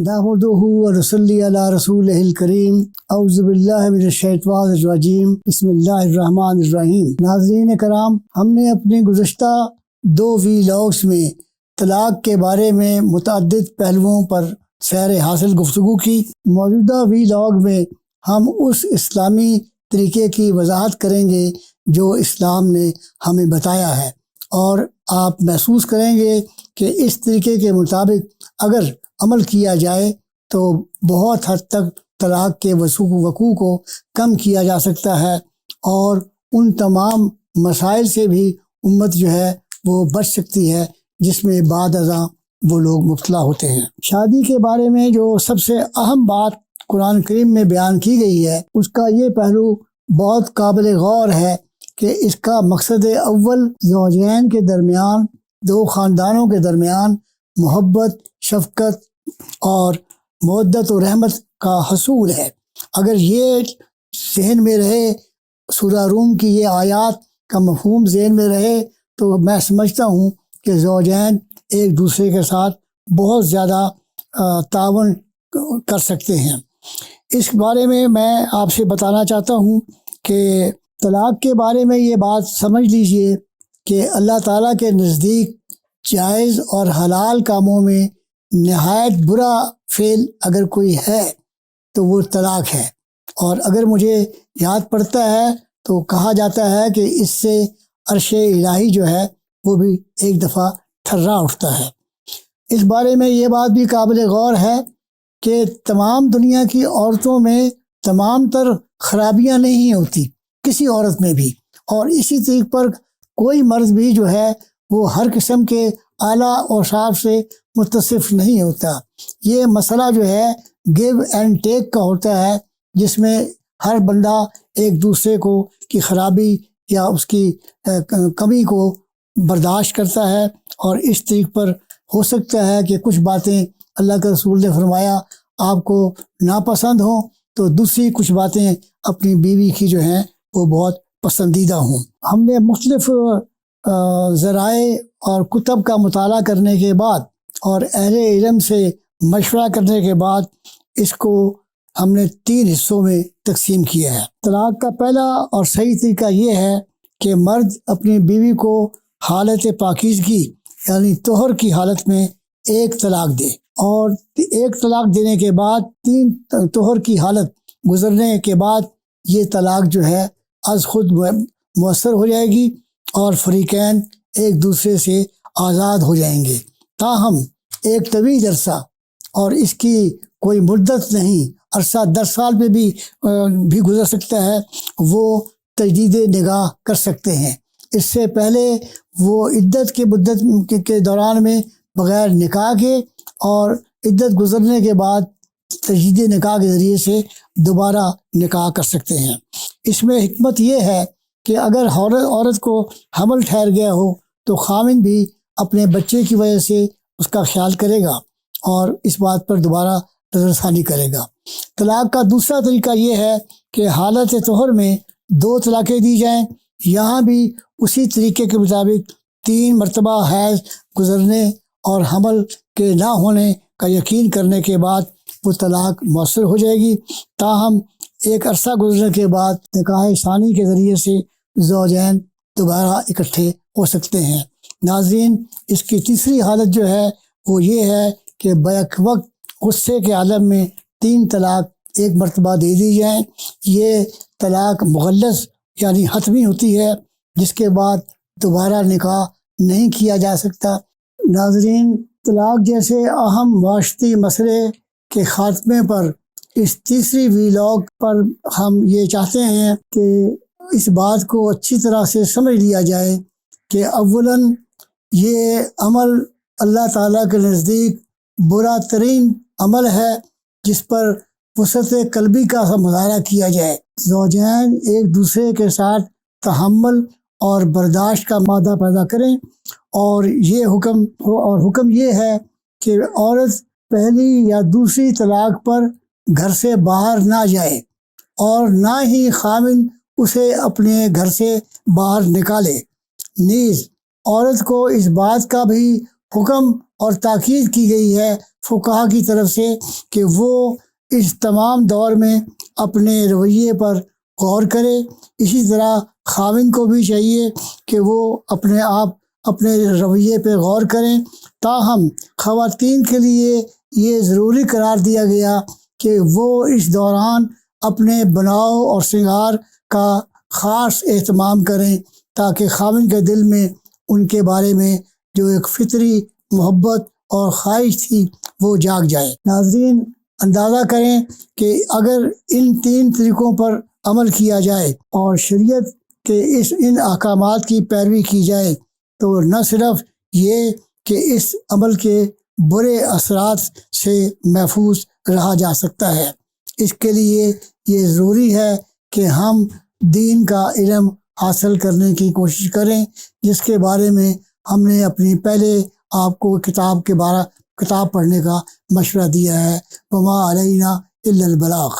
نحمدہ ونصلی علی رسولہ الکریم اعوذ باللہ من الشیطان الرجیم بسم اللہ الرحمن الرحیم۔ ناظرین کرام، ہم نے اپنے گزشتہ 2 ویلاگس میں طلاق کے بارے میں متعدد پہلوؤں پر سیر حاصل گفتگو کی۔ موجودہ ویلاگ میں ہم اس اسلامی طریقے کی وضاحت کریں گے جو اسلام نے ہمیں بتایا ہے، اور آپ محسوس کریں گے کہ اس طریقے کے مطابق اگر عمل کیا جائے تو بہت حد تک طلاق کے وقوع کو کم کیا جا سکتا ہے، اور ان تمام مسائل سے بھی امت جو ہے وہ بچ سکتی ہے جس میں بعد ازاں وہ لوگ مبتلا ہوتے ہیں۔ شادی کے بارے میں جو سب سے اہم بات قرآن کریم میں بیان کی گئی ہے، اس کا یہ پہلو بہت قابل غور ہے کہ اس کا مقصد اول زوجین کے درمیان، 2 خاندانوں کے درمیان محبت، شفقت اور مودت و رحمت کا حصول ہے۔ اگر یہ ذہن میں رہے، سورہ روم کی یہ آیات کا مفہوم ذہن میں رہے، تو میں سمجھتا ہوں کہ زوجین ایک دوسرے کے ساتھ بہت زیادہ تعاون کر سکتے ہیں۔ اس بارے میں آپ سے بتانا چاہتا ہوں کہ طلاق کے بارے میں یہ بات سمجھ لیجئے کہ اللہ تعالیٰ کے نزدیک جائز اور حلال کاموں میں نہایت برا فعل اگر کوئی ہے تو وہ طلاق ہے، اور اگر مجھے یاد پڑتا ہے تو کہا جاتا ہے کہ اس سے عرش الہی جو ہے وہ بھی ایک دفعہ تھرا اٹھتا ہے۔ اس بارے میں یہ بات بھی قابل غور ہے کہ تمام دنیا کی عورتوں میں تمام تر خرابیاں نہیں ہوتی، کسی عورت میں بھی، اور اسی طریقے پر کوئی مرد بھی جو ہے وہ ہر قسم کے اعلیٰ اوصاف سے متصف نہیں ہوتا۔ یہ مسئلہ جو ہے گیو اینڈ ٹیک کا ہوتا ہے، جس میں ہر بندہ ایک دوسرے کو کی خرابی یا اس کی کمی کو برداشت کرتا ہے، اور اس طریق پر ہو سکتا ہے کہ کچھ باتیں اللہ کے رسول نے فرمایا آپ کو ناپسند ہوں تو دوسری کچھ باتیں اپنی بیوی کی جو ہیں وہ بہت پسندیدہ ہوں۔ ہم نے مختلف ذرائع اور کتب کا مطالعہ کرنے کے بعد اور اہل علم سے مشورہ کرنے کے بعد اس کو ہم نے 3 حصوں میں تقسیم کیا ہے۔ طلاق کا پہلا اور صحیح طریقہ یہ ہے کہ مرد اپنی بیوی کو حالت پاکیزگی یعنی طہر کی حالت میں 1 طلاق دے، اور 1 طلاق دینے کے بعد 3 طہر کی حالت گزرنے کے بعد یہ طلاق جو ہے از خود مؤثر ہو جائے گی، اور فریقین ایک دوسرے سے آزاد ہو جائیں گے۔ تاہم ایک طویل عرصہ، اور اس کی کوئی مدت نہیں، عرصہ 10 سال پہ بھی گزر سکتا ہے، وہ تجدید نگاہ کر سکتے ہیں۔ اس سے پہلے وہ عدت کے مدت کے دوران میں بغیر نکاح کے، اور عدت گزرنے کے بعد تجدید نکاح کے ذریعے سے دوبارہ نکاح کر سکتے ہیں۔ اس میں حکمت یہ ہے کہ اگر عورت کو حمل ٹھہر گیا ہو تو خاوند بھی اپنے بچے کی وجہ سے اس کا خیال کرے گا اور اس بات پر دوبارہ نظر ثانی کرے گا۔ طلاق کا دوسرا طریقہ یہ ہے کہ حالت طہر میں 2 طلاقیں دی جائیں، یہاں بھی اسی طریقے کے مطابق 3 مرتبہ حیض گزرنے اور حمل کے نہ ہونے کا یقین کرنے کے بعد وہ طلاق مؤثر ہو جائے گی۔ تاہم ایک عرصہ گزرنے کے بعد نکاح ثانی کے ذریعے سے زوجین دوبارہ اکٹھے ہو سکتے ہیں۔ ناظرین، اس کی تیسری حالت جو ہے وہ یہ ہے کہ بیک وقت غصے کے عالم میں 3 طلاق ایک مرتبہ دے دی جائیں۔ یہ طلاق مغلظ یعنی حتمی ہوتی ہے، جس کے بعد دوبارہ نکاح نہیں کیا جا سکتا۔ ناظرین، طلاق جیسے اہم معاشرتی مسئلے کے خاتمے پر اس تیسری ویلاگ پر ہم یہ چاہتے ہیں کہ اس بات کو اچھی طرح سے سمجھ لیا جائے کہ اولاً یہ عمل اللہ تعالیٰ کے نزدیک برا ترین عمل ہے جس پر وسعت قلبی کا مظاہرہ کیا جائے۔ زوجین ایک دوسرے کے ساتھ تحمل اور برداشت کا مادہ پیدا کریں، اور حکم یہ ہے کہ عورت پہلی یا دوسری طلاق پر گھر سے باہر نہ جائے، اور نہ ہی خاوند اسے اپنے گھر سے باہر نکالے۔ نیز عورت کو اس بات کا بھی حکم اور تاکید کی گئی ہے فقہا کی طرف سے کہ وہ اس تمام دور میں اپنے رویے پر غور کرے۔ اسی طرح خاوند کو بھی چاہیے کہ وہ اپنے رویے پہ غور کریں۔ تاہم خواتین کے لیے یہ ضروری قرار دیا گیا کہ وہ اس دوران اپنے بناؤ اور سنگار کا خاص اہتمام کریں تاکہ خاوند کے دل میں ان کے بارے میں جو ایک فطری محبت اور خواہش تھی وہ جاگ جائے۔ ناظرین، اندازہ کریں کہ اگر ان 3 طریقوں پر عمل کیا جائے اور شریعت کے ان احکامات کی پیروی کی جائے تو نہ صرف یہ کہ اس عمل کے برے اثرات سے محفوظ رہا جا سکتا ہے، اس کے لیے یہ ضروری ہے کہ ہم دین کا علم حاصل کرنے کی کوشش کریں، جس کے بارے میں ہم نے اپنی پہلے آپ کو کتاب پڑھنے کا مشورہ دیا ہے۔ وما علینا الا البلاغ۔